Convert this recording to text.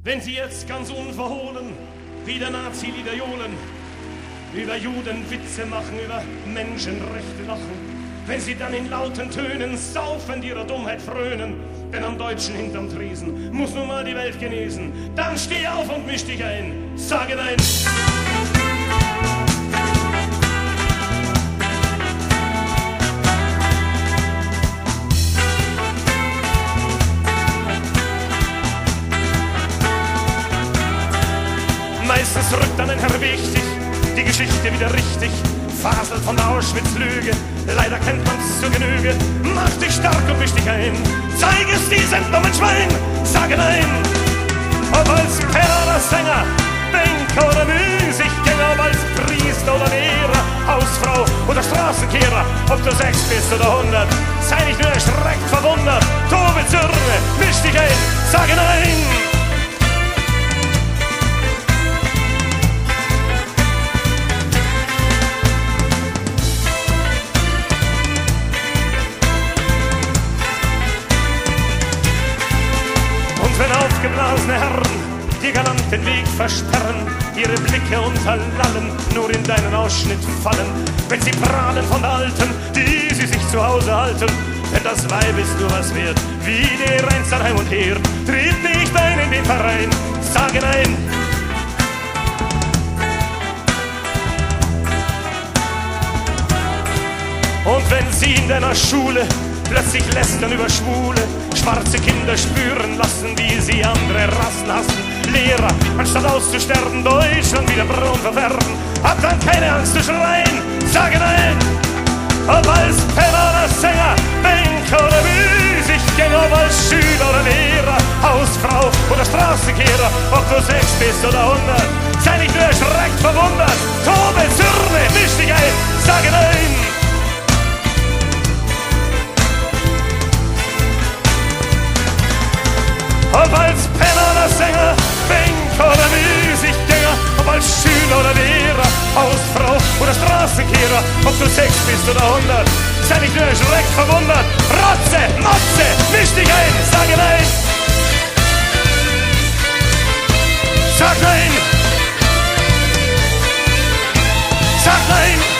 Wenn Sie jetzt ganz unverhohlen wieder Nazi-Lieder johlen, über Juden Witze machen, über Menschenrechte lachen, wenn Sie dann in lauten Tönen saufend ihrer Dummheit frönen, denn am Deutschen hinterm Tresen muss nun mal die Welt genesen, dann steh auf und misch dich ein, sage nein. Meistens rückt dann ein Herr wichtig, die Geschichte wieder richtig, faselt von der Auschwitz-Lüge, leider kennt man's zur Genüge. Mach dich stark und misch dich ein, zeig es diesem dummen Schwein, sage nein. Ob als Penner oder Sänger, Banker oder Müßiggänger, ob als Priester oder Lehrer, Hausfrau oder Straßenkehrer, ob du 6 bist oder 100, sei nicht nur erschreckt verwundert, tobe Zürne, misch dich ein, sage nein. Wenn aufgeblasene Herren dir galant den Weg versperren, ihre Blicke unterlallen, nur in deinen Ausschnitt fallen, wenn sie prahlen von der Alten, die sie sich zu Hause halten, denn das Weib ist nur was wert, wie der einst an Heim und Her, tritt nicht ein in den Verein, sage nein. Und wenn sie in deiner Schule plötzlich lästern über Schwule, schwarze Kinder spüren lassen, wie sie andere Rassen hassen, Lehrer, anstatt auszusterben, Deutschland wieder braun verfärben, hab dann keine Angst zu schreien, sage nein. Ob als Penner oder Sänger, Banker oder Müßiggänger, ob als Schüler oder Lehrer, Hausfrau oder Straßenkehrer, ob du 6 bist oder 100, sei nicht nur erschreckt verwundert, tobe Zürne, misch dich ein, sage nein. Ob als Penner oder Sänger, Banker oder Müßiggänger, ob als Schüler oder Lehrer, Hausfrau oder Straßenkehrer, ob du 6 bist oder 100, sei nicht nur erschreckt verwundert, Rotze, Motze, misch dich ein, sage nein. Sag nein. Sag nein.